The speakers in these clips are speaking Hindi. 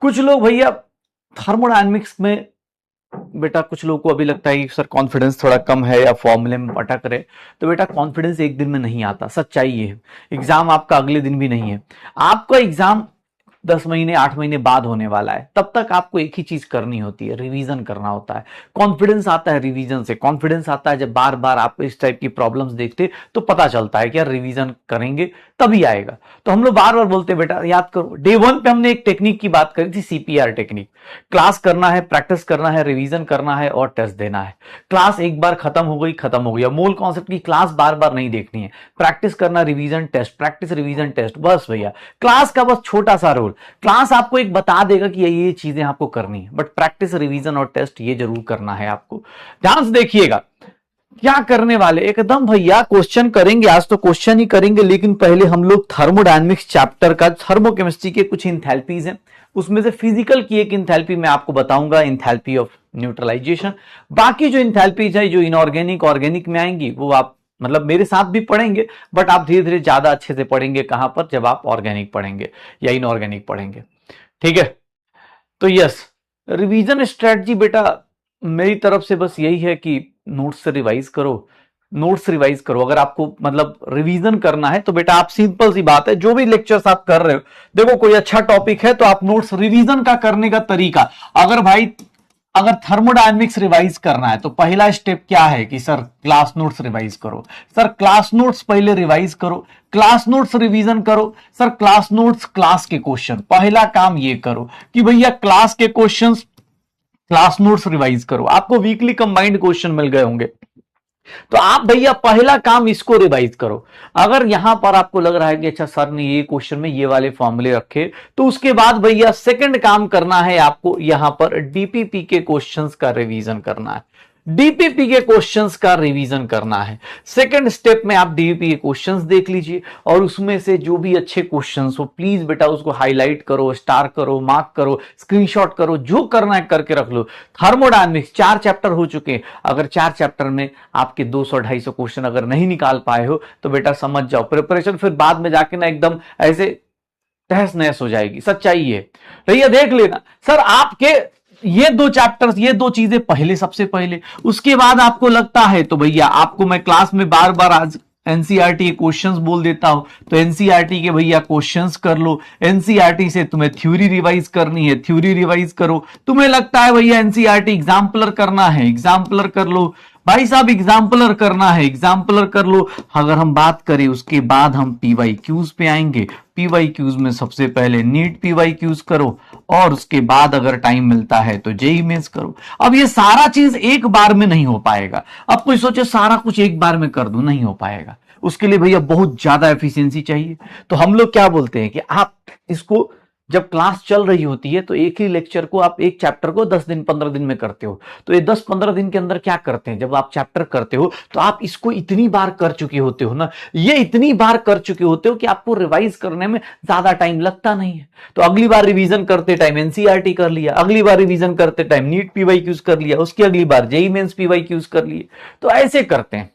कुछ लोग भैया थर्मोडायनेमिक्स में, बेटा कुछ लोगों को अभी लगता है कि सर कॉन्फिडेंस थोड़ा कम है या फॉर्मूले में अटक रहे, तो बेटा कॉन्फिडेंस एक दिन में नहीं आता, सच्चाई ये है। एग्जाम आपका अगले दिन भी नहीं है, आपका एग्जाम 10 महीने 8 महीने बाद होने वाला है। तब तक आपको एक ही चीज करनी होती है, रिवीजन करना होता है। कॉन्फिडेंस आता है रिवीजन से, कॉन्फिडेंस आता है जब बार बार आप इस टाइप की प्रॉब्लम्स देखते तो पता चलता है कि यार रिवीजन करेंगे तभी आएगा। तो हम लोग बार बार बोलते हैं बेटा याद करो। डे 1 पे हमने एक टेक्निक की बात करी थी, सीपीआर टेक्निक। क्लास करना है, प्रैक्टिस करना है, रिवीजन करना है और टेस्ट देना है। क्लास एक बार खत्म हो गई, खत्म हो गई। अब मूल कॉन्सेप्ट की क्लास बार बार नहीं देखनी है, प्रैक्टिस करना, revision test, practice revision test, बस भैया। क्लास का बस छोटा सा रोल, क्लास आपको एक बता देगा कि ये चीजें आपको करनी है, बट प्रैक्टिस रिवीजन और टेस्ट ये जरूर करना है आपको। ध्यान से देखिएगा क्या करने वाले, एकदम भैया क्वेश्चन करेंगे। आज तो क्वेश्चन ही करेंगे, लेकिन पहले हम लोग थर्मोडायनेमिक्स चैप्टर का थर्मोकेमिस्ट्री के कुछ इंथैल्पीज हैं, उसमें से फिजिकल की एक इंथैल्पी मैं आपको बताऊंगा, इंथैल्पी ऑफ न्यूट्रलाइजेशन। बाकी जो इंथैल्पीज है जो इनऑर्गेनिक ऑर्गेनिक में आएंगी वो आप मतलब मेरे साथ भी पढ़ेंगे, बट आप धीरे धीरे ज्यादा अच्छे से पढ़ेंगे कहां पर, जब आप ऑर्गेनिक पढ़ेंगे या इनऑर्गेनिक पढ़ेंगे। ठीक है, तो यस, रिवीजन स्ट्रेटजी बेटा मेरी तरफ से बस यही है कि नोट्स से रिवाइज करो, नोट्स रिवाइज करो। अगर आपको मतलब रिवीजन करना है तो बेटा आप, सिंपल सी बात है, जो भी लेक्चर्स आप कर रहे हो, देखो कोई अच्छा टॉपिक है तो आप नोट्स रिवीजन का करने का तरीका, अगर थर्मोडायनेमिक्स रिवाइज करना है तो पहला स्टेप क्या है कि सर क्लास नोट्स रिवाइज करो। सर क्लास नोट्स पहले रिवाइज करो, क्लास नोट्स रिवीजन करो। सर क्लास नोट्स, क्लास के क्वेश्चन, पहला काम ये करो कि भैया क्लास के क्वेश्चंस, क्लास नोट्स रिवाइज करो। आपको वीकली कंबाइंड क्वेश्चन मिल गए होंगे, तो आप भैया पहला काम इसको रिवाइज करो। अगर यहां पर आपको लग रहा है कि अच्छा सर ने ये क्वेश्चन में ये वाले फॉर्मूले रखे, तो उसके बाद भैया सेकंड काम करना है आपको, यहां पर डीपीपी के क्वेश्चंस का रिवीजन करना है। डीपीपी के क्वेश्चंस का रिवीजन करना है। सेकंड स्टेप में आप डीपीपी के क्वेश्चंस देख लीजिए और उसमें से जो भी अच्छे क्वेश्चंस हो प्लीज बेटा उसको हाईलाइट करो, स्टार करो, मार्क करो, स्क्रीनशॉट करो, जो करना है करके रख लो। थर्मोडायनेमिक्स 4 चैप्टर हो चुके हैं, अगर 4 चैप्टर में आपके 200-250 क्वेश्चन अगर नहीं निकाल पाए हो तो बेटा समझ जाओ प्रिपरेशन फिर बाद में जाके ना एकदम ऐसे तहस नहस हो जाएगी, सच्चाई है। भैया देख लेना सर आपके ये 2 चैप्टर्स, ये 2 चीजें पहले, सबसे पहले, उसके बाद आपको लगता है तो भैया आपको मैं क्लास में बार बार आज एनसीईआरटी के क्वेश्चंस बोल देता हूं, तो एनसीईआरटी के भैया क्वेश्चंस कर लो। एनसीईआरटी से तुम्हें थ्योरी रिवाइज करनी है, थ्योरी रिवाइज करो। तुम्हें लगता है भैया एनसीईआरटी एग्जाम्पलर करना है, एग्जाम्पलर कर लो भाई साहब, एग्जाम्पलर करना है, एग्जाम्पलर कर लो। अगर हम बात करें उसके बाद हम पीवाईक्यूज पे आएंगे। पीवाईक्यूज में सबसे पहले नीट पीवाईक्यूज करो और उसके बाद अगर टाइम मिलता है तो जेईई मेंस करो। अब ये सारा चीज एक बार में नहीं हो पाएगा। अब कोई सोचे सारा कुछ एक बार में कर दूं, नहीं हो पाएगा। उसके लिए भैया बहुत ज्यादा एफिशिएंसी चाहिए। तो हम लोग क्या बोलते हैं कि आप इसको जब क्लास चल रही होती है तो एक ही लेक्चर को आप, एक चैप्टर को 10 दिन 15 दिन में करते हो, तो ये 10-15 दिन के अंदर क्या करते हैं, जब आप चैप्टर करते हो तो आप इसको इतनी बार कर चुके होते हो ना, ये इतनी बार कर चुके होते हो कि आपको रिवाइज करने में ज्यादा टाइम लगता नहीं है। तो अगली बार रिवीजन करते टाइम एनसीईआरटी कर लिया, अगली बार रिवीजन करते टाइम नीट पीवाईक्यूज कर लिया, उसकी अगली बार जेईई मेंस पीवाईक्यूज कर लिए। तो ऐसे करते हैं,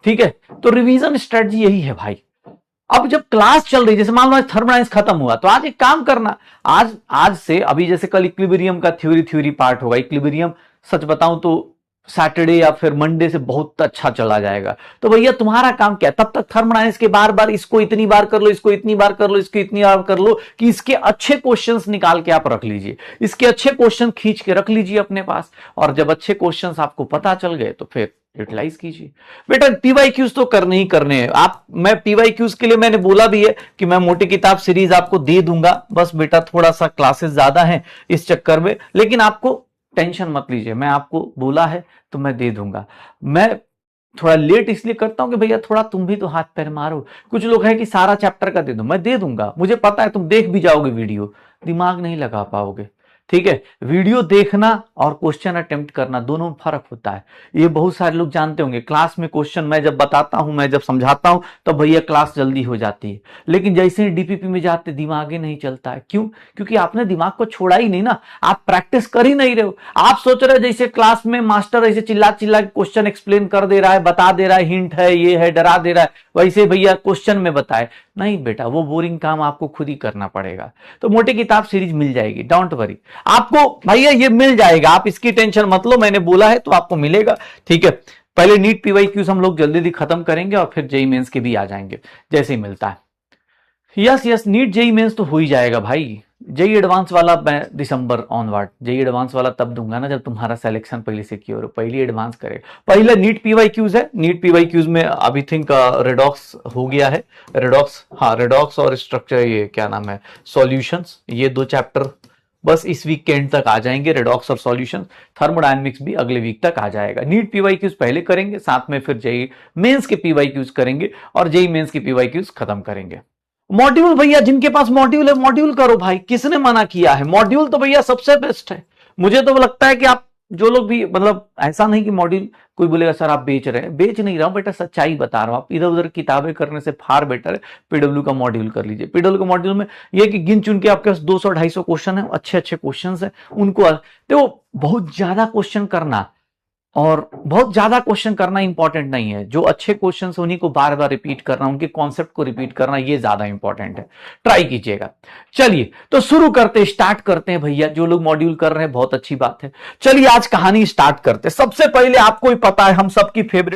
ठीक है। तो रिवीजन स्ट्रेटजी यही है भाई। अब जब क्लास चल रही, जैसे मान लो आज थर्मोडायनेमिक्स खत्म हुआ, तो आज एक काम करना, आज से अभी जैसे कल इक्विलिब्रियम का थ्योरी पार्ट होगा। इक्विलिब्रियम सच बताऊं तो सैटरडे या फिर मंडे से बहुत अच्छा चला जाएगा। तो भैया तुम्हारा काम क्या है, तब तक थर्मोडायनेमिक्स के बार बार इसको इतनी बार कर लो, इसको इतनी बार कर लो, इसको इतनी बार कर लो कि इसके अच्छे क्वेश्चंस निकाल के आप रख लीजिए, इसके अच्छे क्वेश्चन खींच के रख लीजिए अपने पास। और जब अच्छे क्वेश्चंस आपको पता चल गए तो फिर यूटिलाइज कीजिए। बेटा पीवाईक्यूज तो करने ही करने हैं आप। मैं पीवाईक्यूज के लिए मैंने बोला भी है कि मैं मोटी किताब सीरीज आपको दे दूंगा, बस बेटा थोड़ा सा क्लासेस ज्यादा हैं इस चक्कर में, लेकिन आपको टेंशन मत लीजिए, मैं आपको बोला है तो मैं दे दूंगा। मैं थोड़ा लेट इसलिए करता हूं कि भैया थोड़ा तुम भी तो हाथ पैर मारो। कुछ लोग है कि सारा चैप्टर का दे दूं, मैं दे दूंगा, मुझे पता है तुम देख भी जाओगे वीडियो, दिमाग नहीं लगा पाओगे, ठीक है, वीडियो देखना और क्वेश्चन अटेम्प्ट करना दोनों में फर्क होता है। ये बहुत सारे लोग जानते होंगे, क्लास में क्वेश्चन मैं जब बताता हूं, मैं जब समझाता हूं तो भैया क्लास जल्दी हो जाती है, लेकिन जैसे ही डीपीपी में जाते दिमाग ही नहीं चलता है। क्यों? क्योंकि आपने दिमाग को छोड़ा ही नहीं ना, आप प्रैक्टिस कर ही नहीं रहे हो। आप सोच रहे हो जैसे क्लास में मास्टर ऐसे चिल्ला चिल्ला क्वेश्चन एक्सप्लेन कर दे रहा है, बता दे रहा है, हिंट है, ये है, डरा दे रहा है, वैसे भैया क्वेश्चन में बताए। नहीं बेटा, वो बोरिंग काम आपको खुद ही करना पड़ेगा। तो मोटी किताब सीरीज मिल जाएगी, डोंट वरी, आपको भैया ये मिल जाएगा, आप इसकी टेंशन मत लो, मैंने बोला है तो आपको मिलेगा। ठीक है, पहले नीट पीवाईक्यूज हम लोग जल्दी जल्दी खत्म करेंगे और फिर जेई मेंस के भी आ जाएंगे जैसे ही मिलता है। Yes yes, NEET JEE Mains तो हो ही जाएगा भाई। जेई एडवांस वाला मैं दिसंबर ऑनवर्ड, जेई एडवांस वाला तब दूंगा ना जब तुम्हारा सिलेक्शन पहले सिक्योर हो, पहले एडवांस करे। पहले नीट पीवाईक्यूज है, नीट पीवाईक्यूज में अभी थिंक रेडॉक्स हो गया है, रेडॉक्स, हाँ रेडॉक्स और स्ट्रक्चर, ये क्या नाम है, सॉल्यूशंस, ये 2 चैप्टर बस इस वीक के एंड तक आ जाएंगे, रेडॉक्स और सॉल्यूशंस। थर्मोडायनेमिक्स भी अगले वीक तक आ जाएगा। नीट पीवाईक्यूज पहले करेंगे, साथ में फिर जेई मेंस के पीवाईक्यूज करेंगे और जेई मेंस के पीवाईक्यूज खत्म करेंगे। मॉड्यूल भैया, जिनके पास मॉड्यूल है मॉड्यूल करो भाई, किसने मना किया है? मॉड्यूल तो भैया सबसे बेस्ट है। मुझे तो लगता है कि आप जो लोग भी, मतलब ऐसा नहीं कि मॉड्यूल कोई बोलेगा सर आप बेच रहे हैं, बेच नहीं रहा हूं बेटा, सच्चाई बता रहा हूं। आप इधर उधर किताबें करने से फार बेटर है पीडब्ल्यू का मॉड्यूल कर लीजिए। पीडब्ल्यू का मॉड्यूल में ये कि गिन चुन के आपके पास 200-250 क्वेश्चन है, अच्छे अच्छे क्वेश्चन है, उनको देखो, बहुत ज्यादा क्वेश्चन करना और बहुत ज्यादा क्वेश्चन करना इंपॉर्टेंट नहीं है। जो अच्छे क्वेश्चन है उन्हीं को बार बार रिपीट करना, उनके कॉन्सेप्ट को रिपीट करना, ये ज्यादा इंपॉर्टेंट है, ट्राई कीजिएगा। चलिए तो शुरू करते, स्टार्ट करते हैं भैया। जो लोग मॉड्यूल कर रहे हैं बहुत अच्छी बात है। चलिए आज कहानी स्टार्ट करते हैं। सबसे पहले आपको ही पता है हम सबकी फेवरेट